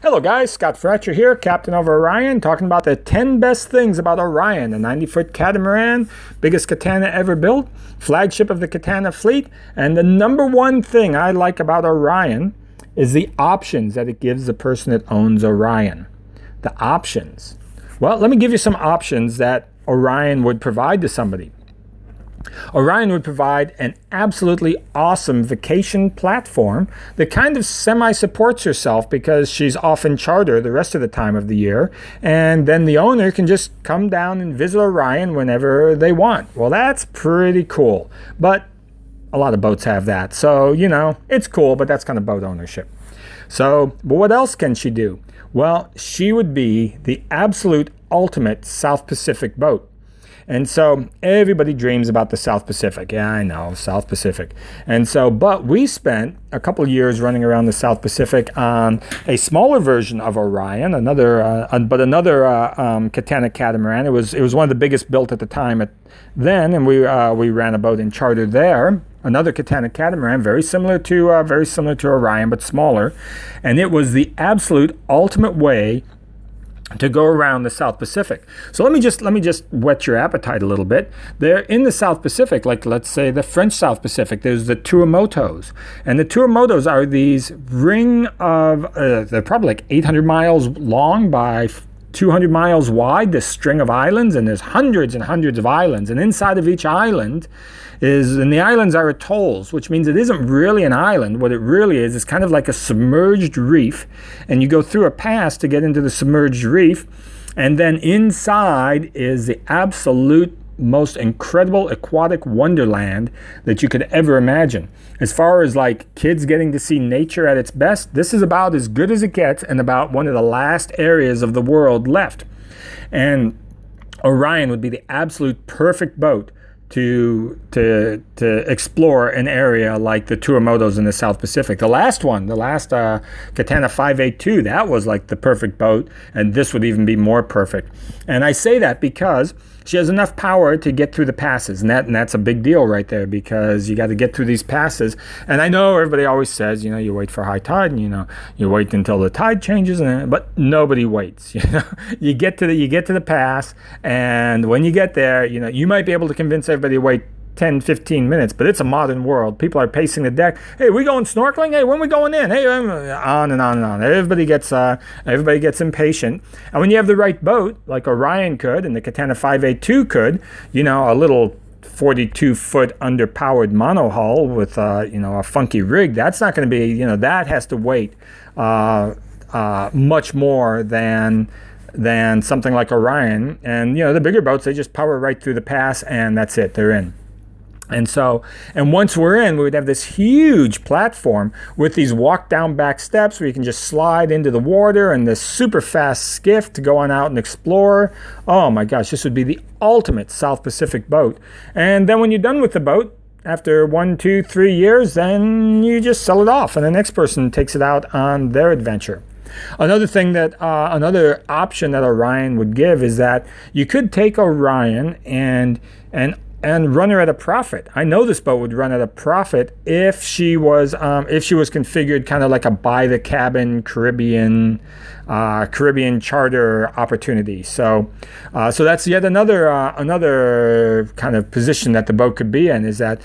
Hello guys, Scott Fratcher here, captain of Orion, talking about the 10 best things about Orion, the 90-foot catamaran, biggest Catana ever built, flagship of the Catana fleet, and the number one thing I like about Orion is the options that it gives the person that owns Orion. The options. Well, let me give you some options that Orion would provide to somebody. Orion would provide an absolutely awesome vacation platform that kind of semi-supports herself because she's off in charter the rest of the time of the year, and then the owner can just come down and visit Orion whenever they want. Well, that's pretty cool, but a lot of boats have that, so it's cool, but that's kind of boat ownership. So, but what else can she do? Well, she would be the absolute ultimate South Pacific boat. And so everybody dreams about the South Pacific. Yeah, I know, South Pacific. And so, but we spent a couple of years running around the South Pacific on a smaller version of Orion, another Catana catamaran. It was one of the biggest built at the time then, and we ran a boat in charter there. Another Catana catamaran, very similar to Orion, but smaller, and it was the absolute ultimate way to go around the South Pacific. So let me just whet your appetite a little bit. There in the South Pacific, like let's say the French South Pacific, there's the Tuamotus. And the Tuamotus are these ring of, they're probably like 800 miles long by 200 miles wide, this string of islands, and there's hundreds and hundreds of islands. And inside of each island and the islands are atolls, which means it isn't really an island. What it really is kind of like a submerged reef, and you go through a pass to get into the submerged reef, and then inside is the absolute most incredible aquatic wonderland that you could ever imagine. As far as like kids getting to see nature at its best, this is about as good as it gets and about one of the last areas of the world left. And Orion would be the absolute perfect boat to explore an area like the Tuamotus in the South Pacific. The last Catana 582, that was like the perfect boat, and this would even be more perfect. And I say that because she has enough power to get through the passes, and that's a big deal right there, because you got to get through these passes. And I know everybody always says, you wait for high tide, and you wait until the tide changes, but nobody waits. You get to the pass, and when you get there, you might be able to convince everybody to wait 10, 15 minutes, but it's a modern world. People are pacing the deck. Hey, we going snorkeling? Hey, when we going in? Hey, on and on and on. Everybody gets impatient. And when you have the right boat, like Orion could, and the Catana 582 could, a little 42-foot underpowered monohull with a funky rig, that's not going to be, that has to wait much more than something like Orion. And the bigger boats, they just power right through the pass, and that's it, they're in. And once we're in, we would have this huge platform with these walk down back steps where you can just slide into the water, and this super fast skiff to go on out and explore. Oh my gosh, this would be the ultimate South Pacific boat. And then when you're done with the boat, after 1, 2, 3 years, then you just sell it off, and the next person takes it out on their adventure. Another option that Orion would give is that you could take Orion and run her at a profit. I know this boat would run at a profit if she was configured kind of like a buy the cabin Caribbean charter opportunity. So that's yet another kind of position that the boat could be in, is that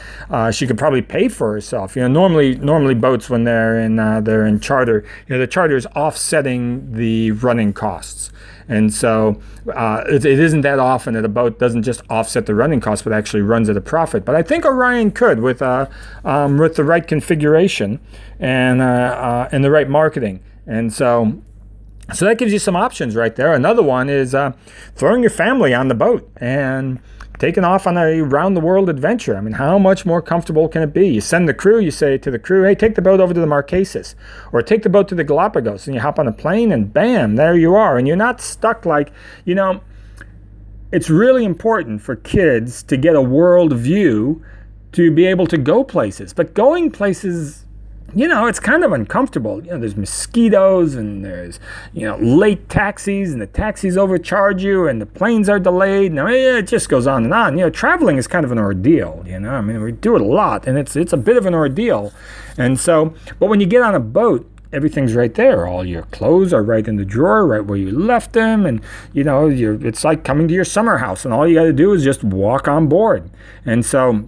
she could probably pay for herself. Normally boats, when they're in charter, the charter is offsetting the running costs. And so it isn't that often that a boat doesn't just offset the running costs, but actually runs at a profit. But I think Orion could with the right configuration and the right marketing. And so that gives you some options right there. Another one is throwing your family on the boat and taking off on a round-the-world adventure. I mean, how much more comfortable can it be? You send the crew, you say to the crew, hey, take the boat over to the Marquesas, or take the boat to the Galapagos, and you hop on a plane, and bam, there you are. And you're not stuck like, it's really important for kids to get a world view to be able to go places. But going places, it's kind of uncomfortable. There's mosquitoes, and there's, late taxis, and the taxis overcharge you, and the planes are delayed. Now, it just goes on and on. Traveling is kind of an ordeal, I mean, we do it a lot, and it's a bit of an ordeal. And so, but when you get on a boat, everything's right there. All your clothes are right in the drawer, right where you left them. And, it's like coming to your summer house, and all you got to do is just walk on board. And so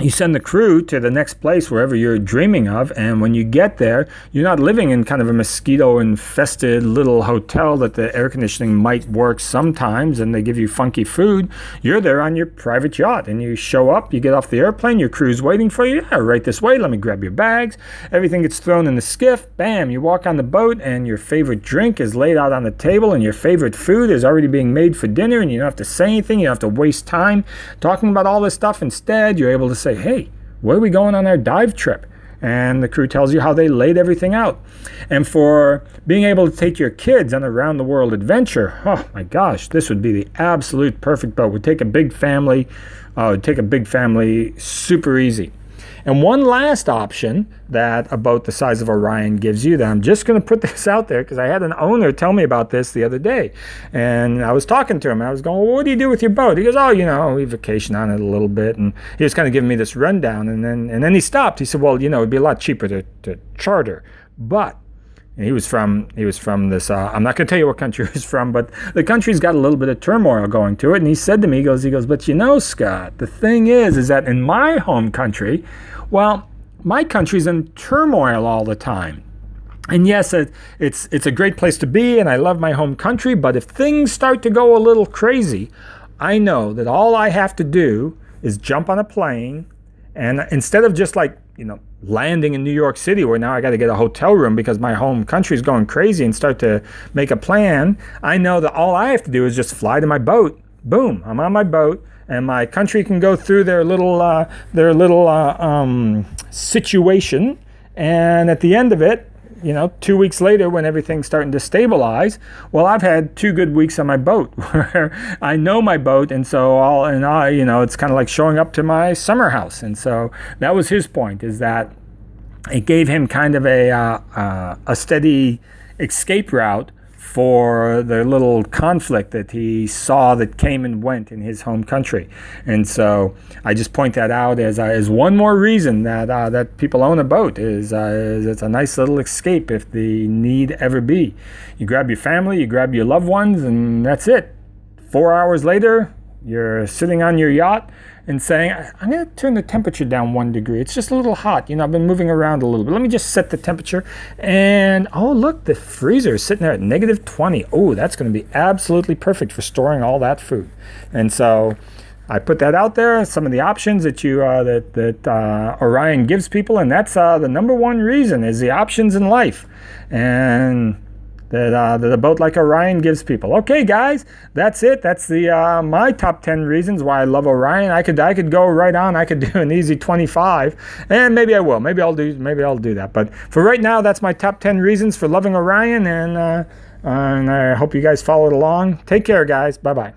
you send the crew to the next place, wherever you're dreaming of, and when you get there, you're not living in kind of a mosquito-infested little hotel that the air conditioning might work sometimes and they give you funky food. You're there on your private yacht, and you show up, you get off the airplane, your crew's waiting for you. Yeah, right this way, let me grab your bags. Everything gets thrown in the skiff. Bam, you walk on the boat, and your favorite drink is laid out on the table, and your favorite food is already being made for dinner, and you don't have to say anything. You don't have to waste time talking about all this stuff. Instead, you're able to say, hey, where are we going on our dive trip? And the crew tells you how they laid everything out. And for being able to take your kids on a round-the-world adventure, oh my gosh, this would be the absolute perfect boat. Would take a big family, super easy. And one last option that a boat the size of Orion gives you, that I'm just going to put this out there because I had an owner tell me about this the other day. And I was talking to him. I was going, well, what do you do with your boat? He goes, oh, we vacation on it a little bit. And he was kind of giving me this rundown. And then he stopped. He said, well, it'd be a lot cheaper to charter. But he was from this, I'm not going to tell you what country he was from, but the country's got a little bit of turmoil going to it. And he said to me, he goes, but Scott, the thing is that in my home country, well, my country's in turmoil all the time. And yes, it's a great place to be, and I love my home country, but if things start to go a little crazy, I know that all I have to do is jump on a plane, and instead of just landing in New York City where now I got to get a hotel room because my home country is going crazy and start to make a plan, I know that all I have to do is just fly to my boat. Boom, I'm on my boat, and my country can go through their little situation, and at the end of it, 2 weeks later when everything's starting to stabilize, well, I've had 2 good weeks on my boat where I know my boat, and so it's kind of like showing up to my summer house. And so that was his point, is that it gave him kind of a steady escape route for the little conflict that he saw that came and went in his home country. And so I just point that out as one more reason that people own a boat, is it's a nice little escape if the need ever be. You grab your family, you grab your loved ones, and that's it. 4 hours later, you're sitting on your yacht and saying, I'm going to turn the temperature down 1 degree. It's just a little hot. I've been moving around a little bit. Let me just set the temperature. And, oh, look, the freezer is sitting there at negative 20. Oh, that's going to be absolutely perfect for storing all that food. And so I put that out there, some of the options that Orion gives people. And that's the number one reason, is the options in life. And that a boat like Orion gives people. Okay, guys, that's it. That's my top 10 reasons why I love Orion. I could go right on. I could do an easy 25, and maybe I will. Maybe I'll do that. But for right now, that's my top 10 reasons for loving Orion, and I hope you guys followed along. Take care, guys. Bye-bye.